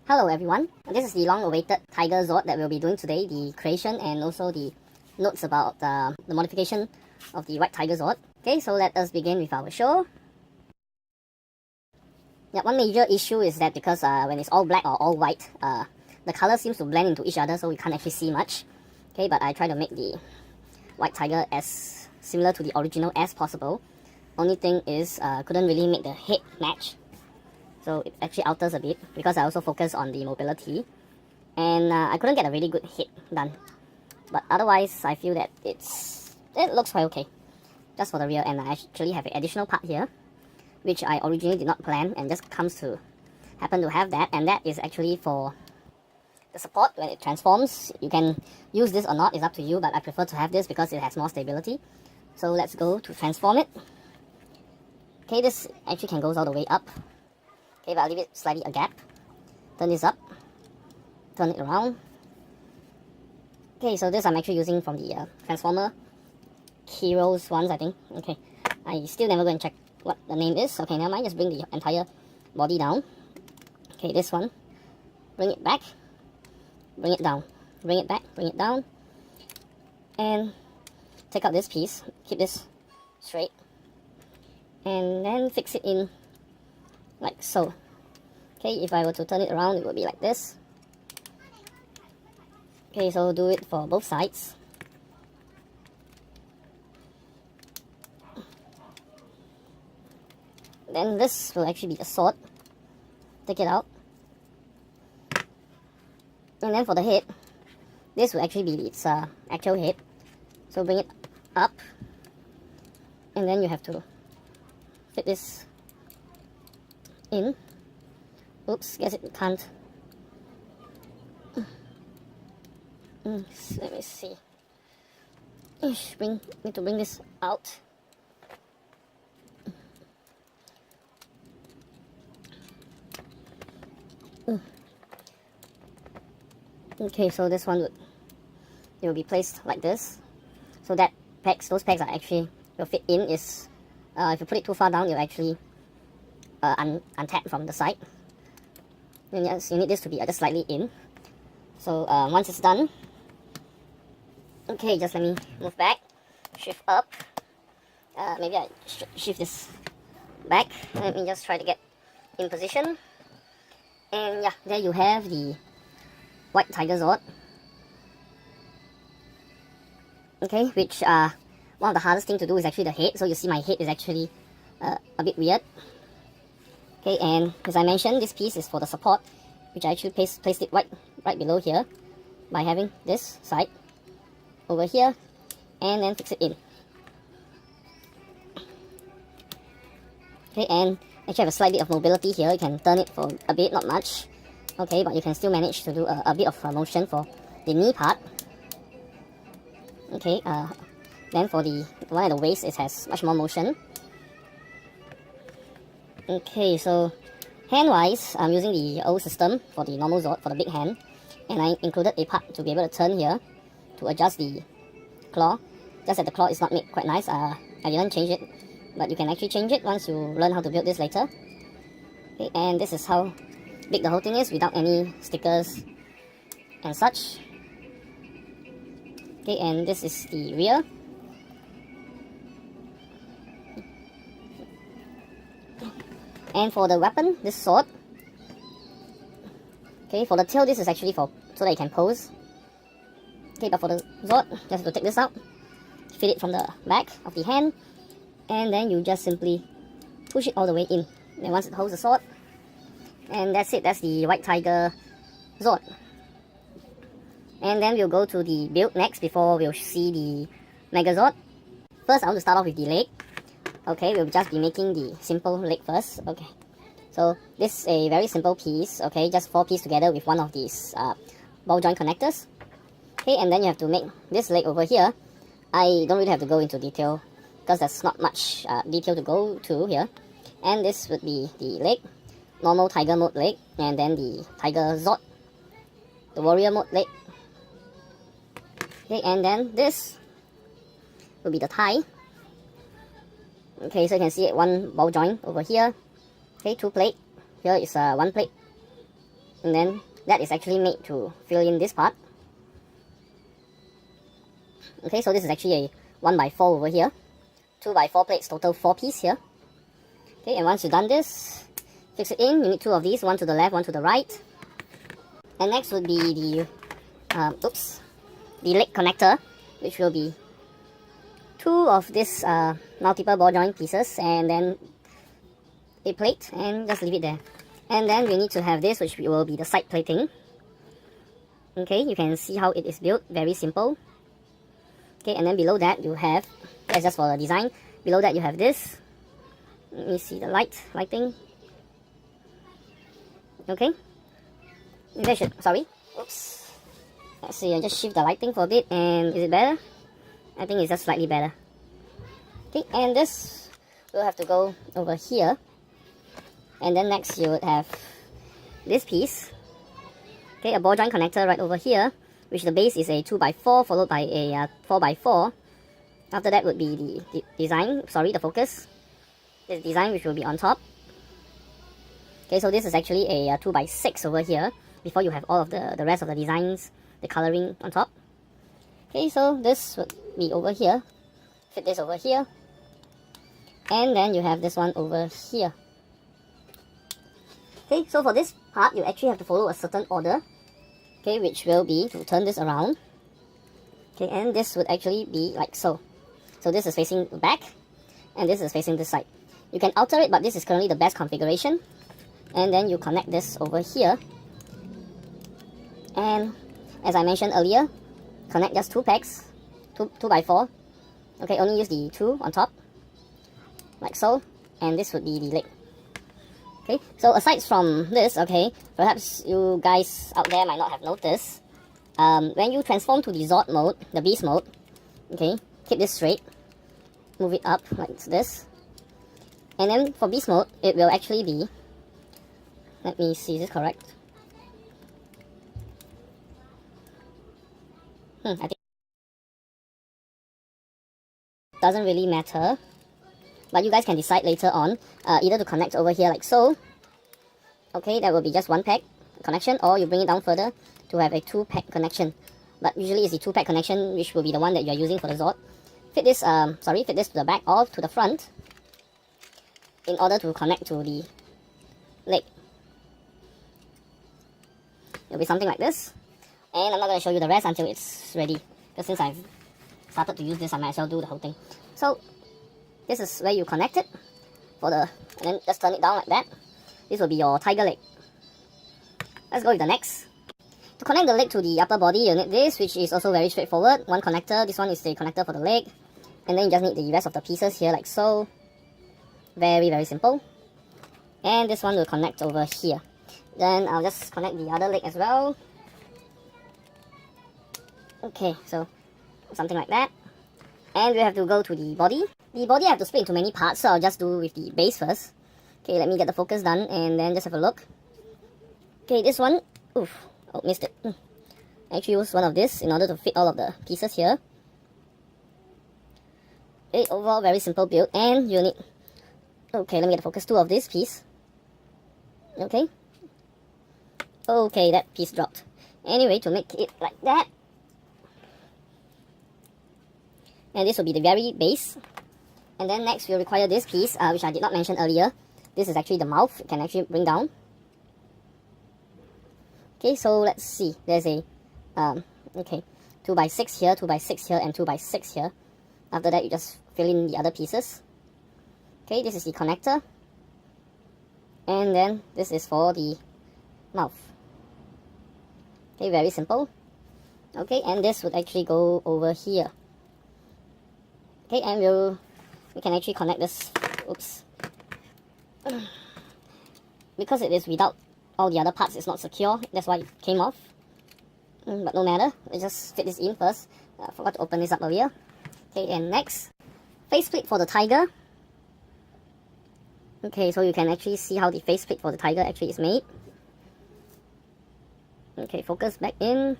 Hello everyone, this is the long-awaited Tiger Zord that we'll be doing today, the creation and also the notes about the modification of the White Tiger Zord. Okay, so let us begin with our show. Yeah, one major issue is that because when it's all black or all white, the color seems to blend into each other, so we can't actually see much. Okay, but I try to make the White Tiger as similar to the original as possible. Only thing is, couldn't really make the head match. So it actually alters a bit because I also focus on the mobility. And I couldn't get a really good head done. But otherwise, I feel that it looks quite okay. Just for the rear, and I actually have an additional part here, which I originally did not plan and just happen to have that. And that is actually for the support when it transforms. You can use this or not, it's up to you, but I prefer to have this because it has more stability. So let's go to transform it. Okay, this actually can go all the way up. Okay, but I'll leave it slightly a gap. Turn this up. Turn it around. Okay, so this I'm actually using from the Transformer Heroes ones, I think. Okay, I still never go and check what the name is. Okay, never mind, just bring the entire body down. Okay, this one. Bring it back. Bring it down. Bring it back. Bring it down. And take out this piece. Keep this straight. And then fix it in like so. Okay, if I were to turn it around, it would be like this. Okay, so do it for both sides. Then this will actually be the sword. Take it out. And then for the head, this will actually be its actual head. So bring it up. And then you have to fit this in. Oops, guess it can't. Let me see. Need to bring this out. Okay, so this one will be placed like this. So that those pegs are actually will fit in. Is if you put it too far down, you'll actually untap from the side. And yes, you need this to be just slightly in. So once it's done, okay, just let me move back, shift up. Maybe I shift this back. Let me just try to get in position. And yeah, there you have the White Tiger Zord. Okay, which one of the hardest thing to do is actually the head. So you see my head is actually a bit weird. Okay, and as I mentioned, this piece is for the support, which I actually placed it right below here by having this side over here and then fix it in. Okay, and actually have a slight bit of mobility here. You can turn it for a bit, not much. Okay, but you can still manage to do a bit of motion for the knee part. Okay, then for the one at the waist, it has much more motion. Okay, so hand-wise, I'm using the old system for the normal Zord, for the big hand. And I included a part to be able to turn here to adjust the claw. Just that the claw is not made quite nice. I didn't change it, but you can actually change it once you learn how to build this later. Okay, and this is how big the whole thing is without any stickers and such. Okay, and this is the rear. And for the weapon, this sword. Okay, for the tail, this is actually so that you can pose. Okay, but for the Zord, just have to take this out, fit it from the back of the hand, and then you just simply push it all the way in. And once it holds the sword, and that's it. That's the White Tiger Zord. And then we'll go to the build next before we'll see the Megazord. First, I want to start off with the leg. Okay, we'll just be making the simple leg first. Okay, so this is a very simple piece. Okay, just 4 pieces together with one of these ball joint connectors. Okay, and then you have to make this leg over here. I don't really have to go into detail because there's not much detail to go to here. And this would be the leg, normal Tiger mode leg, and then the Tiger Zord, the warrior mode leg. Okay, and then this will be the thigh. Okay, so you can see one ball joint over here. Okay, 2 plate. Here is 1 plate. And then that is actually made to fill in this part. Okay, so this is actually a 1x4 over here. 2x4 plates, total 4 pieces here. Okay, and once you've done this, fix it in. You need 2 of these, one to the left, one to the right. And next would be the leg connector, which will be 2 of this multiple ball joint pieces, and then a plate, and just leave it there. And then we need to have this, which will be the side plating. Okay, you can see how it is built, very simple. Okay, and then below that you have, that's just for the design, below that you have this. Let me see the lighting. Okay, maybe I should, sorry, oops. Let's see, I just shift the lighting for a bit, and is it better? I think it's just slightly better. Okay, and this will have to go over here. And then next you would have this piece. Okay, a ball joint connector right over here, which the base is a 2x4 followed by a 4x4. After that would be the design, the focus. This design, which will be on top. Okay, so this is actually a 2x6 over here, before you have all of the rest of the designs, the coloring on top. Okay, so this would be over here. Fit this over here. And then you have this one over here. Okay, so for this part, you actually have to follow a certain order. Okay, which will be to turn this around. Okay, and this would actually be like so. So this is facing the back, and this is facing this side. You can alter it, but this is currently the best configuration. And then you connect this over here. And as I mentioned earlier, connect just 2 pegs, 2x4. Okay, only use the 2 on top, like so. And this would be the leg. Okay, so aside from this, okay, perhaps you guys out there might not have noticed, when you transform to the Zord mode, the Beast mode, okay, keep this straight, move it up like this, and then for Beast mode, it will actually be, let me see, is this correct? I think doesn't really matter. But you guys can decide later on, either to connect over here like so. Okay, that will be just 1 peg connection, or you bring it down further to have a 2 peg connection. But usually it's the 2 peg connection, which will be the one that you are using for the Zord. Fit this to the back or to the front, in order to connect to the leg. It'll be something like this. And I'm not going to show you the rest until it's ready, because since I've started to use this, I might as well do the whole thing. So this is where you connect it and then just turn it down like that. This will be your tiger leg. Let's go with the next. To connect the leg to the upper body, you need this, which is also very straightforward. 1 connector. This one is the connector for the leg. And then you just need the rest of the pieces here like so. Very, very simple. And this one will connect over here. Then I'll just connect the other leg as well. Okay, so something like that. And we have to go to the body. The body I have to split into many parts, so I'll just do with the base first. Okay, let me get the focus done and then just have a look. Okay, this one, oof, oh, missed it. I actually used one of this in order to fit all of the pieces here. Okay, overall very simple build, and you need, okay, let me get the focus, 2 of this piece. Okay. Okay, that piece dropped. Anyway, to make it like that, and this will be the very base. And then next we'll require this piece, which I did not mention earlier. This is actually the mouth. You can actually bring down. Okay, so let's see. There's a, 2x6 here, 2x6 here, and 2x6 here. After that, you just fill in the other pieces. Okay, this is the connector. And then this is for the mouth. Okay, very simple. Okay, and this would actually go over here. Okay, and we can actually connect this, oops. Because it is without all the other parts, it's not secure, that's why it came off. But no matter, let's just fit this in first. I forgot to open this up earlier. Okay, and next, faceplate for the tiger. Okay, so you can actually see how the faceplate for the tiger actually is made. Okay, focus back in.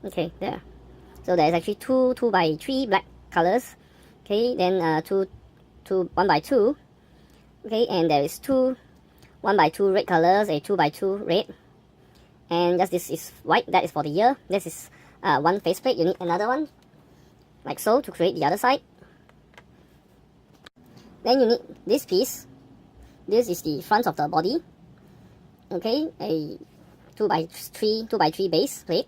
Okay, there. So there's actually two 2x3 black colors. Okay, then 1x2. Okay, and there is 2 1x2 red colors, a 2x2 red, and just this is white. That is for the ear. This is one faceplate. You need another one, like so, to create the other side. Then you need this piece. This is the front of the body. Okay, a 2x3 base plate,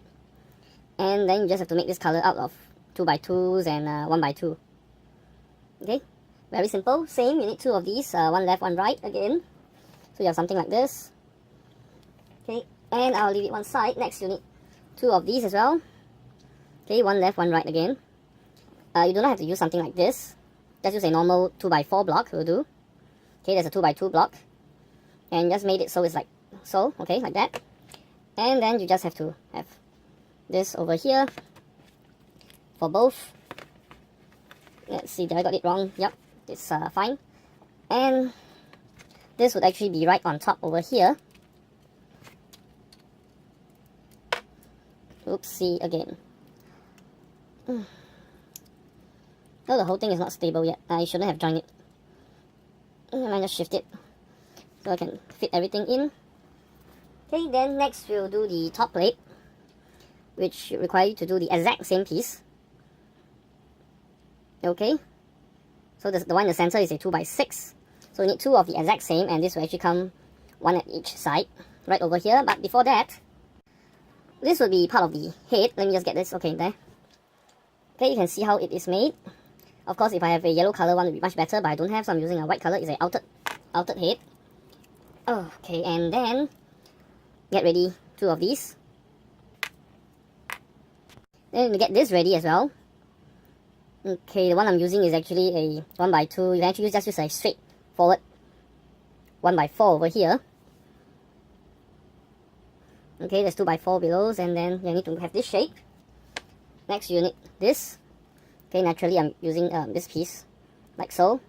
and then you just have to make this color out of 2x2s and 1x2. Okay, very simple. Same, you need two of these, one left, one right again. So you have something like this. Okay, and I'll leave it one side. Next, you need two of these as well. Okay, one left, one right again. You do not have to use something like this. Just use a normal 2x4 block will do. Okay, there's a 2x2 block, and just made it so it's like so. Okay, like that. And then you just have to have this over here for both. Let's see, did I got it wrong? Yep, it's fine. And this would actually be right on top over here. Oopsie again. Oh, the whole thing is not stable yet. I shouldn't have joined it. I might just shift it so I can fit everything in. Okay, then next we'll do the top plate, which require you to do the exact same piece. Okay, so the one in the center is a 2x6. So we need two of the exact same, and this will actually come one at each side, right over here. But before that, this will be part of the head. Let me just get this, okay, there. Okay, you can see how it is made. Of course, if I have a yellow color one, it would be much better, but I don't have, so I'm using a white color. It's an outed head. Okay, and then get ready two of these. Then we get this ready as well. Okay, the one I'm using is actually a 1x2. You can actually just use a straight forward 1x4 over here. Okay, there's 2x4 below, and then you need to have this shape. Next, you need this. Okay, naturally I'm using this piece, like so.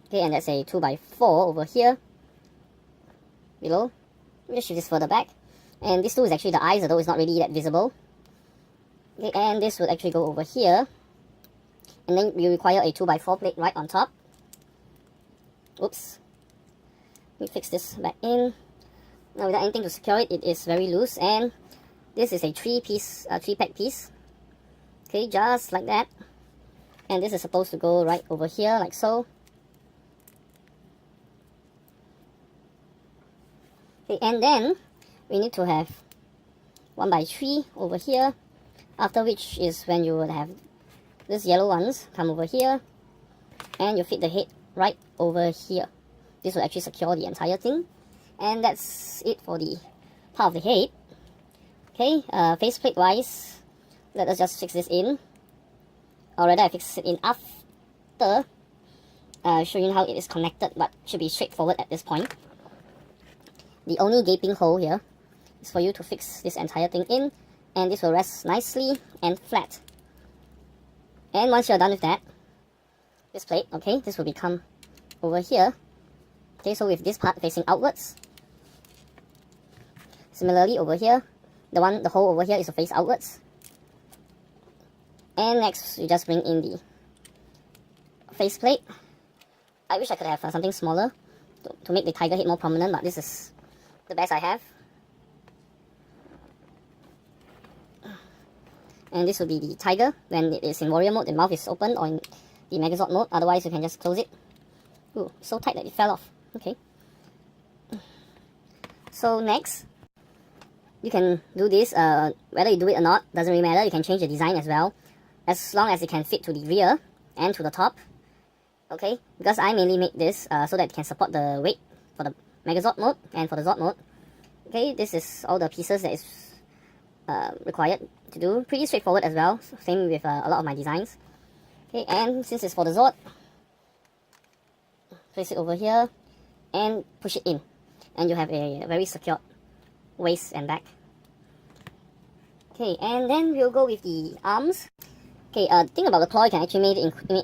Okay, and that's a 2x4 over here, below. Let me just shift this further back. And this two is actually the eyes, although it's not really that visible. Okay, and this would actually go over here. And then you require a 2x4 plate right on top. Oops. Let me fix this back in. Now without anything to secure it, it is very loose. And this is a three-pack piece. Okay, just like that. And this is supposed to go right over here, like so. Okay, and then we need to have 1x3 over here. After which is when you would have these yellow ones come over here, and you fit the head right over here. This will actually secure the entire thing. And that's it for the part of the head. Okay, faceplate wise, let us just fix this in. Or rather, I fix it in after showing how it is connected, but should be straightforward at this point. The only gaping hole here is for you to fix this entire thing in, and this will rest nicely and flat. And once you're done with that, this plate, okay, this will become over here. Okay, so with this part facing outwards. Similarly over here, the hole over here is to face outwards. And next, you just bring in the faceplate. I wish I could have something smaller to make the tiger head more prominent, but this is the best I have. And this will be the tiger when it is in warrior mode, the mouth is open, or in the Megazord mode. Otherwise, you can just close it. Ooh, so tight that it fell off. Okay. So next, you can do this. Whether you do it or not, doesn't really matter. You can change the design as well, as long as it can fit to the rear and to the top. Okay, because I mainly make this so that it can support the weight for the Megazord mode and for the Zord mode. Okay, this is all the pieces that is required to do. Pretty straightforward as well. Same with a lot of my designs. Okay, and since it's for the Zord, place it over here and push it in, and you have a very secured waist and back. Okay, and then we'll go with the arms. Okay, thing about the claw, you can actually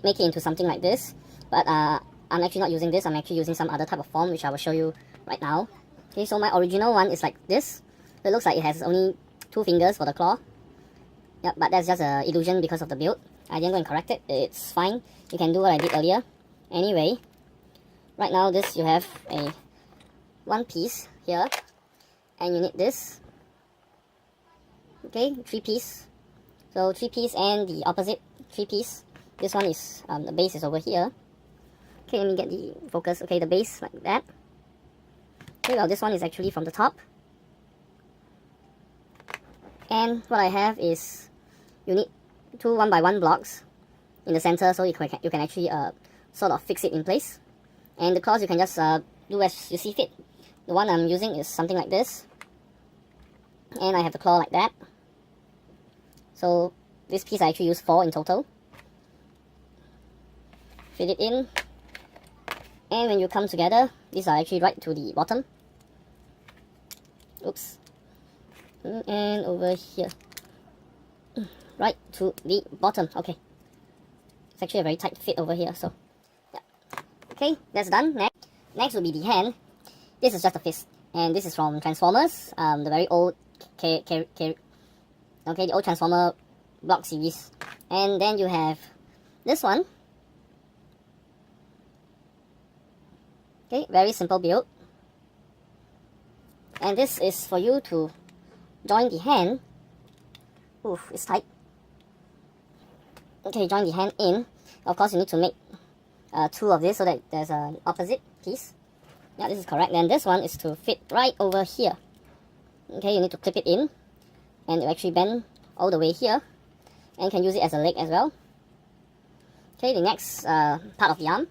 make it into something like this, but I'm actually not using this. I'm actually using some other type of form, which I will show you right now. Okay, so my original one is like this. So it looks like it has only 2 fingers for the claw. Yep, but that's just an illusion because of the build. I didn't go and correct it. It's fine. You can do what I did earlier. Anyway, right now this you have a one piece here, and you need this. Okay, 3 piece. So 3 piece and the opposite 3 piece. This one is, the base is over here. Okay, let me get the focus. Okay, the base like that. Okay, well this one is actually from the top. And what I have is, you need 2 1x1 blocks in the center, so you can actually sort of fix it in place. And the claws you can just do as you see fit. The one I'm using is something like this, and I have the claw like that. So this piece I actually use 4 in total. Fit it in, and when you come together, these are actually right to the bottom. Oops. And over here, right to the bottom. Okay, it's actually a very tight fit over here, so yeah. Okay, that's done. Next will be the hand. This is just a fist, and this is from Transformers, the very old the old Transformer block series. And then you have this one. Okay, very simple build, and this is for you to join the hand. Oof, it's tight. Okay, join the hand in. Of course, you need to make 2 of this so that there's an opposite piece. Yeah, this is correct. Then this one is to fit right over here. Okay, you need to clip it in, and it will actually bend all the way here, and you can use it as a leg as well. Okay, the next part of the arm.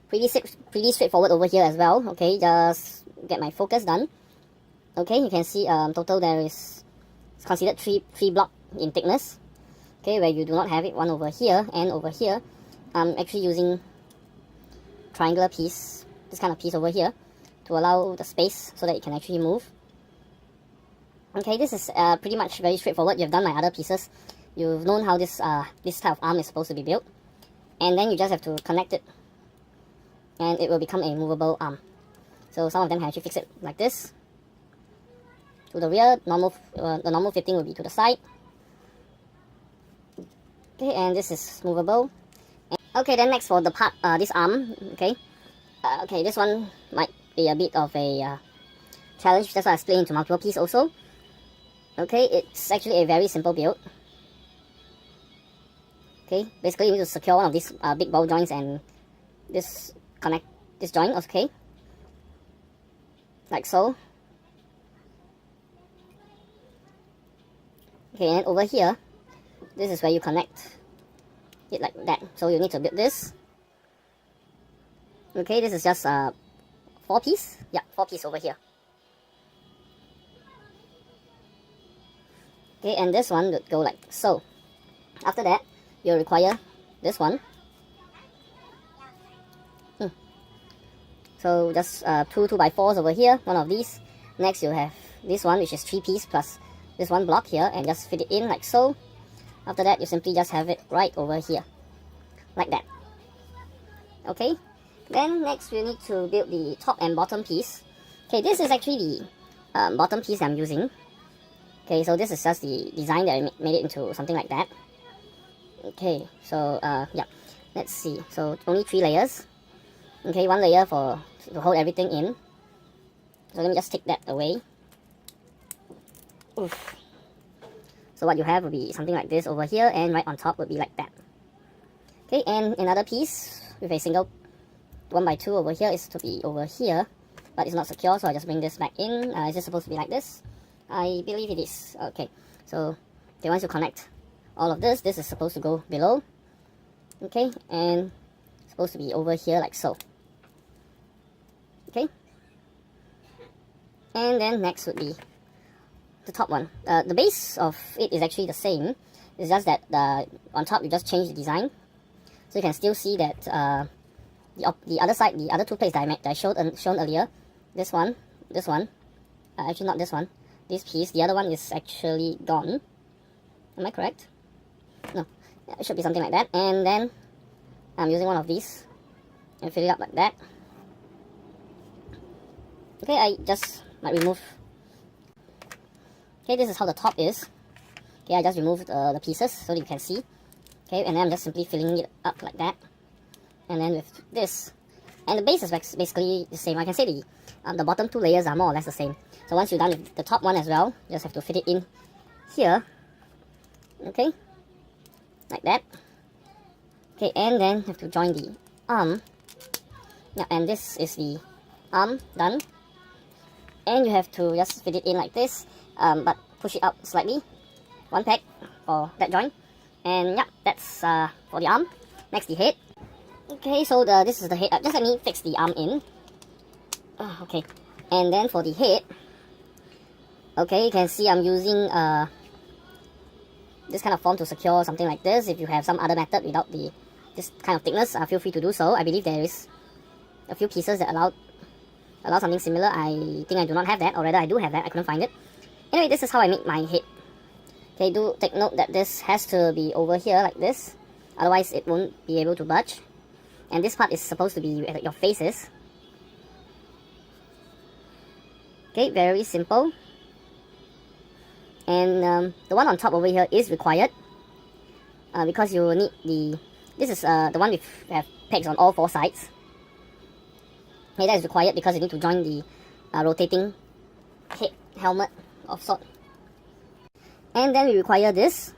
Pretty straightforward over here as well. Okay, just get my focus done. Okay, you can see total there is, it's considered 3 block in thickness. Okay, where you do not have it, one over here and over here. I'm actually using triangular piece, this kind of piece over here, to allow the space so that it can actually move. Okay, this is pretty much very straightforward. You've done my other pieces. You've known how this type of arm is supposed to be built, and then you just have to connect it, and it will become a movable arm. So some of them can actually fix it like this. To the rear, the normal fitting will be to the side. Okay, and this is movable. Okay, then next for the part, this arm. Okay, okay, this one might be a bit of a challenge. That's why I split into multiple pieces also. Okay, it's actually a very simple build. Okay, basically you need to secure one of these big ball joints and this connect this joint. Okay, like so. Okay, and over here, this is where you connect it like that. So you need to build this. Okay, this is just 4 piece. Yeah, 4 piece over here. Okay, and this one would go like so. After that, you'll require this one. So just 2 2x4s over here, one of these. Next you have this one, which is 3 piece plus this one block here, and just fit it in like so. After that, you simply just have it right over here, like that. Okay, then next we need to build the top and bottom piece. Okay, this is actually the bottom piece I'm using. Okay, so this is just the design that I made it into something like that. Okay, so yeah, let's see. So only 3 layers. Okay, 1 layer to hold everything in. So let me just take that away. Oof. So what you have will be something like this over here, and right on top would be like that. Okay, and another piece with a single 1x2 over here is to be over here, but it's not secure, so I just bring this back in. Is this supposed to be like this? I believe it is. Okay, so once you connect all of this, this is supposed to go below. Okay, and supposed to be over here like so. Okay, and then next would be the top one. The base of it is actually the same. It's just that on top you just change the design, so you can still see that the other side, the other 2 plates that I showed shown earlier, this one, actually not this one, this piece, the other one is actually gone. Am I correct? No, it should be something like that. And then I'm using one of these and fill it up like that. Okay, I just might remove. Okay, this is how the top is. Okay, I just removed the pieces so that you can see. Okay, and then I'm just simply filling it up like that. And then with this, and the base is basically the same. I can say the bottom two layers are more or less the same. So once you're done with the top one as well, you just have to fit it in here. Okay, like that. Okay, and then you have to join the arm. Yeah, and this is the arm done. And you have to just fit it in like this, but push it out slightly. One peg for that joint. And yeah, that's for the arm. Next, the head. Okay, so this is the head. Just let me fix the arm in. Okay, and then for the head, okay, you can see I'm using this kind of form to secure something like this. If you have some other method without this kind of thickness, feel free to do so. I believe there is a few pieces that allow something similar. I think I do not have that, or rather I do have that, I couldn't find it. Anyway, this is how I make my head. Okay, do take note that this has to be over here like this, otherwise it won't be able to budge. And this part is supposed to be where your face is. Okay, very simple. And the one on top over here is required because you need this is the one with have pegs on all four sides. Okay, that is required because you need to join the rotating head helmet of sort. And then we require this.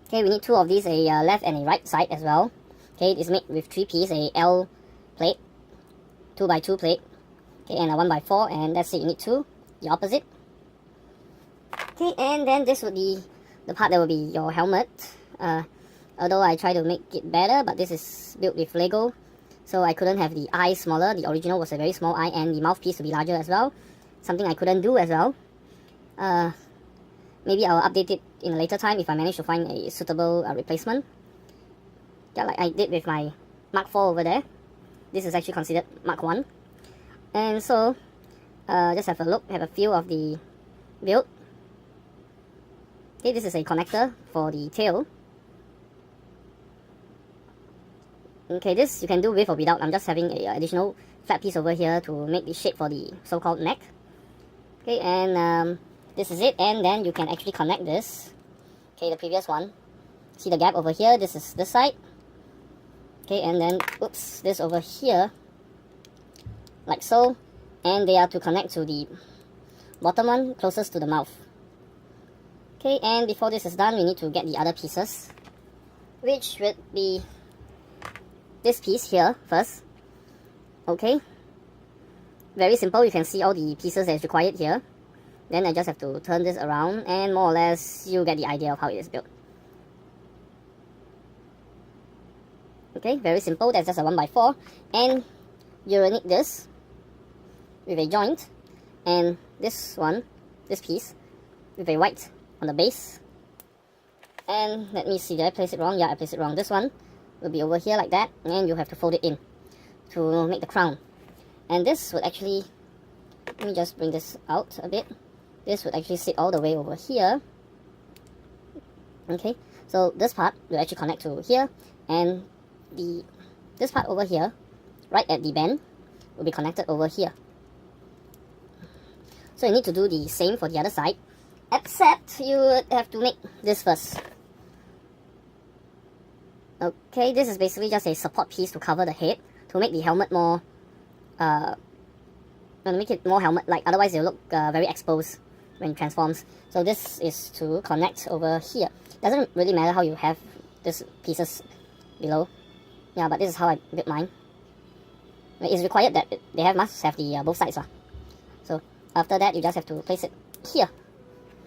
Okay, we need two of these, a left and a right side as well. Okay, it is made with 3 pieces, a L plate, 2x2 plate, okay, and a 1x4, and that's it, you need two, the opposite. Okay, and then this would be the part that will be your helmet. Although I try to make it better, but this is built with Lego, so I couldn't have the eye smaller. The original was a very small eye, and the mouthpiece to be larger as well. Something I couldn't do as well. Maybe I'll update it in a later time if I manage to find a suitable replacement. Yeah, like I did with my Mark 4 over there. This is actually considered Mark 1. And so, just have a look, have a feel of the build. Okay, this is a connector for the tail. Okay, this you can do with or without. I'm just having an additional flat piece over here to make the shape for the so-called neck. Okay, and this is it, and then you can actually connect this. Okay, the previous one. See the gap over here? This is this side. Okay, and then, oops, this over here. Like so. And they are to connect to the bottom one, closest to the mouth. Okay, and before this is done, we need to get the other pieces. Which would be this piece here first. Okay. Very simple, you can see all the pieces that is required here. Then I just have to turn this around and more or less you get the idea of how it is built. Okay, very simple, that's just a 1x4. And you will need this with a joint. And this one, this piece, with a white on the base. And let me see, did I place it wrong? Yeah, I placed it wrong. This one will be over here like that. And you have to fold it in to make the crown. And this would actually, let me just bring this out a bit. This would actually sit all the way over here. Okay, so this part will actually connect to here, and this part over here, right at the bend, will be connected over here. So you need to do the same for the other side, except you would have to make this first. Okay, this is basically just a support piece to cover the head, to make the helmet more, make it more helmet-like, otherwise it will look very exposed when it transforms. So this is to connect over here. Doesn't really matter how you have these pieces below. Yeah, but this is how I built mine. It's required that must have the both sides. So after that, you just have to place it here.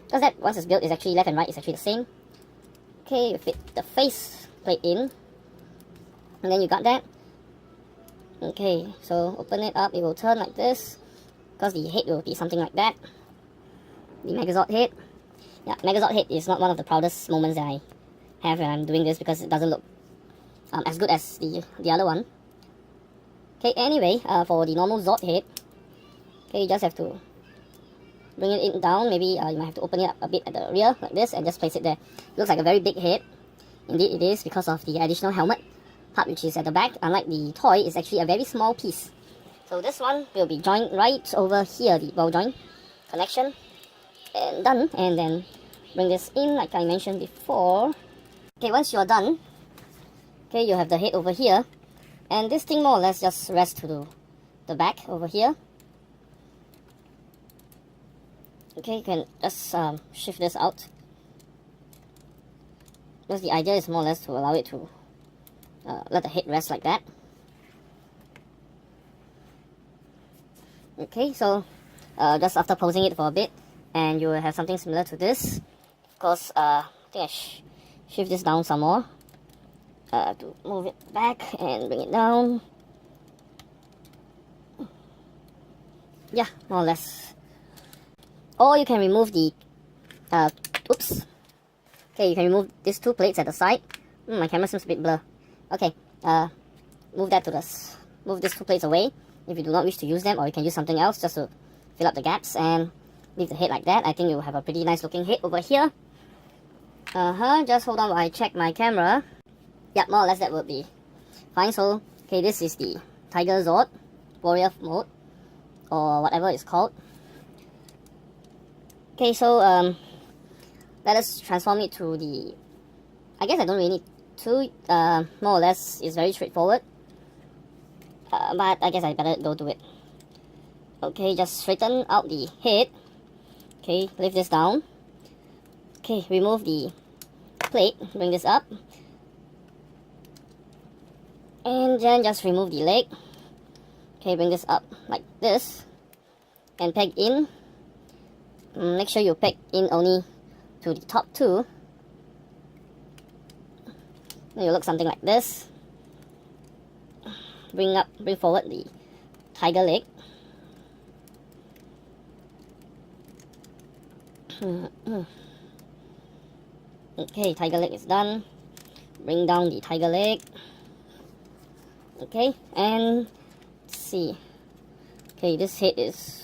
Because that, once it's built, is actually left and right is actually the same. Okay, you fit the face plate in. And then you got that. Okay, so open it up, it will turn like this. Because the head will be something like that. The Megazord head. Yeah, Megazord head is not one of the proudest moments that I have when I'm doing this because it doesn't look as good as the other one. Okay, anyway, for the normal Zord head, okay, you just have to bring it in down. Maybe you might have to open it up a bit at the rear like this and just place it there. It looks like a very big head. Indeed it is, because of the additional helmet part which is at the back. Unlike the toy, it's actually a very small piece. So this one will be joined right over here, the ball joint connection. And done, and then bring this in like I mentioned before. Okay, once you're done, okay, you have the head over here, and this thing more or less just rests to the back over here. Okay, you can just shift this out. Because the idea is more or less to allow it to let the head rest like that. Okay, so just after posing it for a bit, and you will have something similar to this. Of course, I think I shift this down some more to move it back and bring it down. Yeah, more or less. Or you can remove the oops. Okay, you can remove these two plates at the side. My camera seems a bit blur. Okay, move these two plates away if you do not wish to use them, or you can use something else just to fill up the gaps and leave the head like that. I think you will have a pretty nice looking head over here. Just hold on while I check my camera. Yeah, more or less that would be fine. So, okay, this is the Tigerzord Warrior mode, or whatever it's called. Okay, so let us transform it to the... I guess I don't really need to. More or less, it's very straightforward. But I guess I better go do it. Okay, just straighten out the head. Okay, lift this down. Okay, remove the plate, bring this up. And then just remove the leg. Okay, bring this up like this. And peg in. Make sure you peg in only to the top two. Then you look something like this. Bring forward the tiger leg. Okay, tiger leg is done. Bring down the tiger leg. Okay, and let's see. Okay, this head is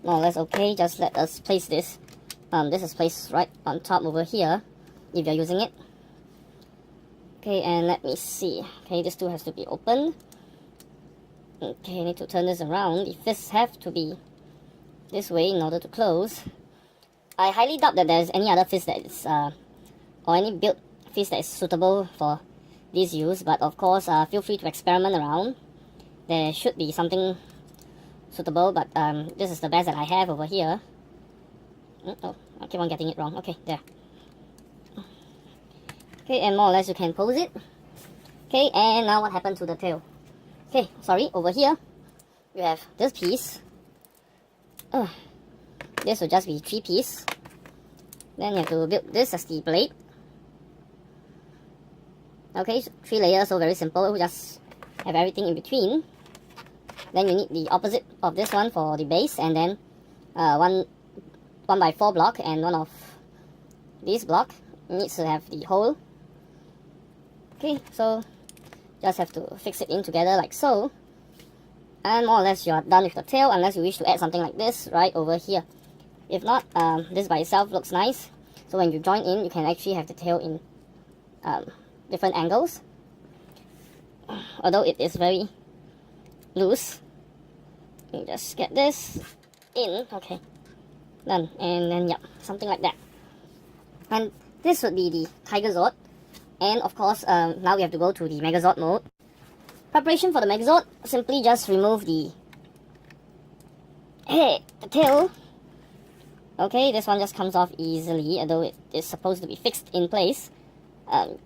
more or less okay. Just let us place this. This is placed right on top over here, if you're using it. Okay, and let me see. Okay, this too has to be opened. Okay, I need to turn this around. The fists have to be this way in order to close. I highly doubt that there's any other fist that is, or any built fist that is suitable for this use, but of course, feel free to experiment around. There should be something suitable, but this is the best that I have over here. Oh, I keep on getting it wrong. Okay, there. Okay, and more or less you can pose it. Okay, and now what happened to the tail? Okay, sorry, over here, you have this piece. This will just be 3 pieces. Then you have to build this as the blade. Okay, 3 layers, so very simple. We just have everything in between. Then you need the opposite of this one for the base, and then 1x4 block, and one of these block needs to have the hole. Okay, so just have to fix it in together like so. And more or less you are done with the tail, unless you wish to add something like this right over here. If not, this by itself looks nice. So when you join in, you can actually have the tail in different angles. Although it is very loose. You just get this in. Okay, done. And then yeah, something like that. And this would be the Tigerzord. And of course, now we have to go to the Megazord mode. Preparation for the Megazord, simply just remove the tail. Okay, this one just comes off easily, although it is supposed to be fixed in place.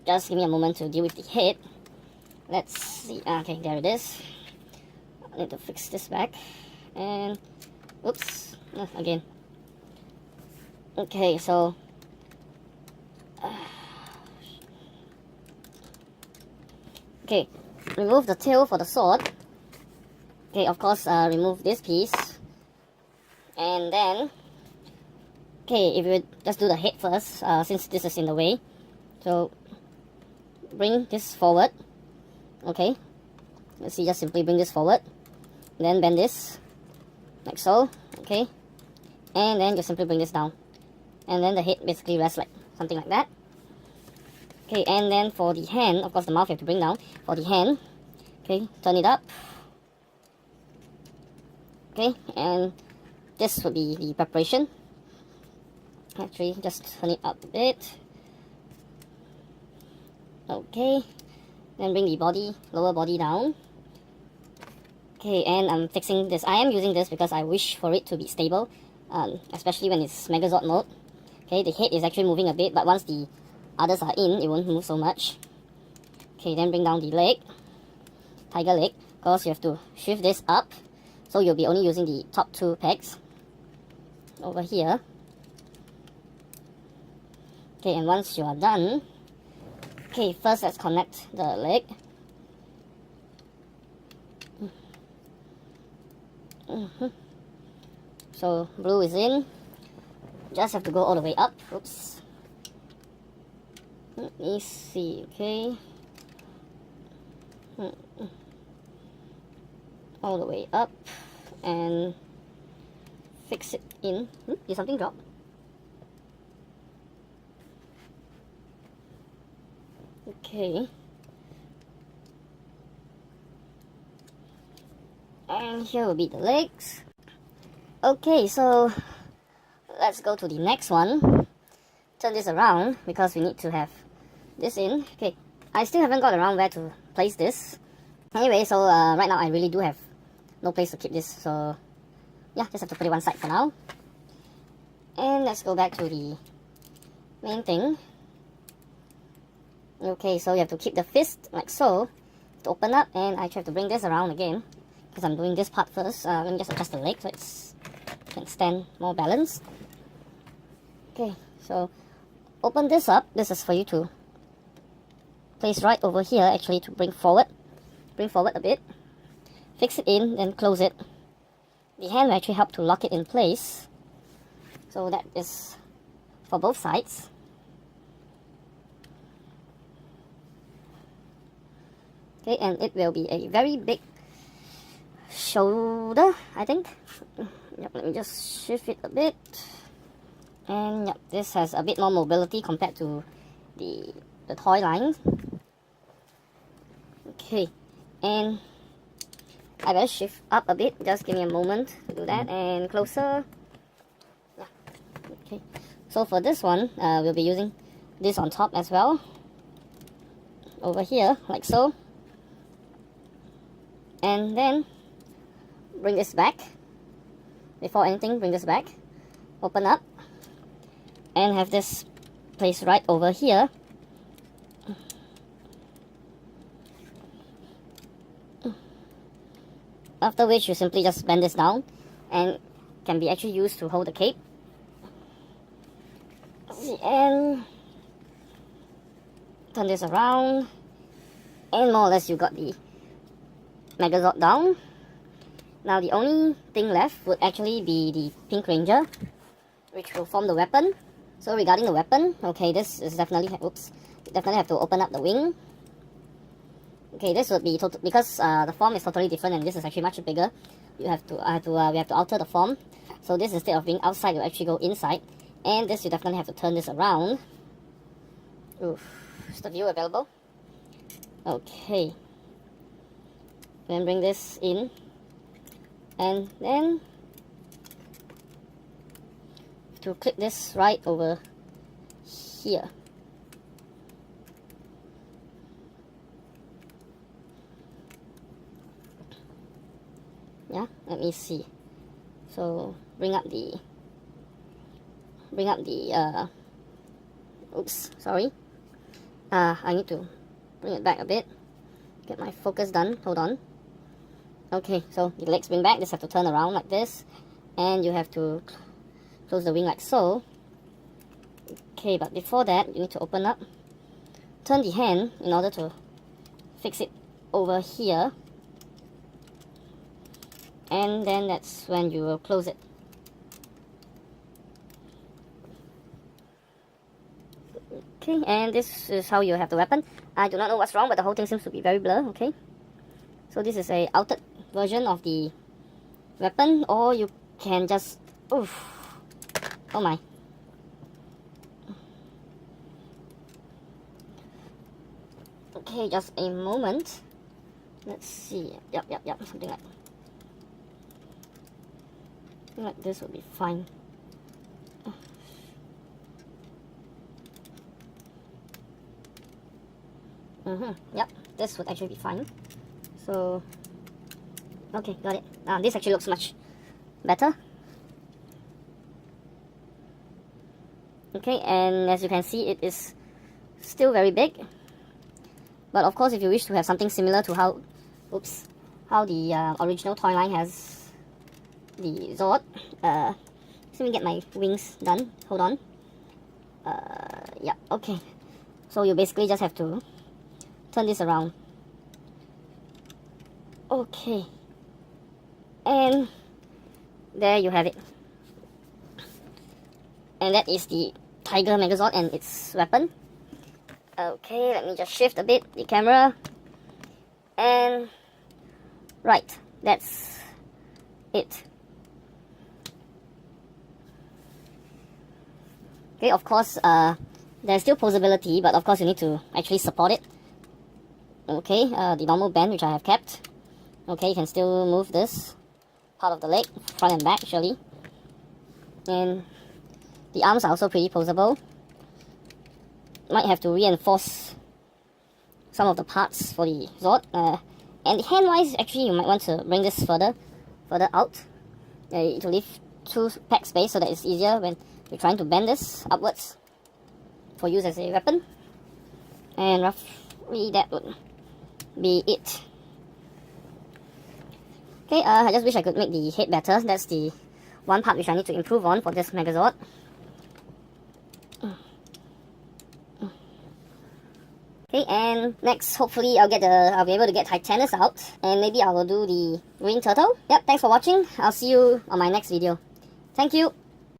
Just give me a moment to deal with the head. Let's see. Okay, there it is. I need to fix this back. And oops, again. Okay, so okay, remove the tail for the sword. Okay, of course, remove this piece. And then, okay, if you just do the head first, since this is in the way. So, bring this forward. Okay, let's see, just simply bring this forward. Then bend this, like so. Okay, and then just simply bring this down. And then the head basically rests like something like that. Okay, and then for the hand, of course the mouth you have to bring down. For the hand, okay, turn it up. Okay, and this would be the preparation. Actually, just turn it up a bit. Okay, then bring the body, lower body down. Okay, and I'm fixing this. I am using this because I wish for it to be stable, especially when it's Megazord mode. Okay, the head is actually moving a bit, but once the others are in, it won't move so much. Okay, then bring down the leg, tiger leg, because you have to shift this up, so you'll be only using the top 2 pegs over here. Okay, and once you are done, okay, first let's connect the leg. So blue is in, just have to go all the way up. Oops. Let me see, okay. All the way up and fix it in. Did something drop? Okay. And here will be the legs. Okay, so let's go to the next one. Turn this around because we need to have this in. Okay, I still haven't got around where to place this. Anyway, so right now I really do have no place to keep this, so yeah, just have to put it one side for now. And let's go back to the main thing. Okay, so you have to keep the fist like so to open up, and I try to bring this around again because I'm doing this part first. Let me just adjust the leg so it can stand more balanced. Okay, so open this up. This is for you to place right over here, actually, to bring forward a bit. Fix it in, then close it. The hand will actually help to lock it in place. So that is for both sides. Okay, and it will be a very big shoulder, I think. Yep, let me just shift it a bit. And yep, this has a bit more mobility compared to the toy line. Okay, and I better shift up a bit. Just give me a moment to do that. And closer. Yeah. Okay, so for this one, we'll be using this on top as well. Over here, like so. And then bring this back. Before anything, bring this back. Open up. And have this placed right over here. After which you simply just bend this down and can be actually used to hold the cape. And turn this around. And more or less you got the Megazord down. Now the only thing left would actually be the Pink Ranger, which will form the weapon. So regarding the weapon, okay, this is definitely, definitely have to open up the wing. Okay, this would be total, because the form is totally different and this is actually much bigger. We have to alter the form. So this, instead of being outside, will actually go inside. And this, you definitely have to turn this around. Oof, is the view available? Okay. Then bring this in. And then to clip this right over here. Yeah, let me see. So bring up the oops, sorry. I need to bring it back a bit. Get my focus done. Hold on. Okay, so the legs bring back. Just have to turn around like this, and you have to close the wing like so. Okay, but before that, you need to open up, turn the hand in order to fix it over here, and then that's when you will close it. Okay, and this is how you have the weapon. I do not know what's wrong, but the whole thing seems to be very blurred. Okay, so this is a altered version of the weapon, or you can just, oof, oh my. Okay, just a moment. Let's see. Yep, something like this would be fine. Yep, this would actually be fine. So Okay, got it. This actually looks much better. Okay, and as you can see, it is still very big. But of course, if you wish to have something similar to how the original toy line has the Zord. Let me get my wings done. Hold on. Yeah, okay. So you basically just have to turn this around. Okay. And there you have it. And that is the Tiger Megazord and its weapon. Okay, let me just shift a bit the camera. And right, that's it. Okay, of course, there's still posability, but of course you need to actually support it. Okay, the normal band which I have kept. Okay, you can still move this part of the leg, front and back actually. And the arms are also pretty posable. Might have to reinforce some of the parts for the Zord. And hand-wise, actually, you might want to bring this further out to leave 2 pack space so that it's easier when you're trying to bend this upwards for use as a weapon. And roughly that would be it. Okay, I just wish I could make the head better. That's the one part which I need to improve on for this Megazord. Okay, and next, hopefully I'll be able to get Titanus out, and maybe I will do the green turtle. Yep, thanks for watching. I'll see you on my next video. Thank you.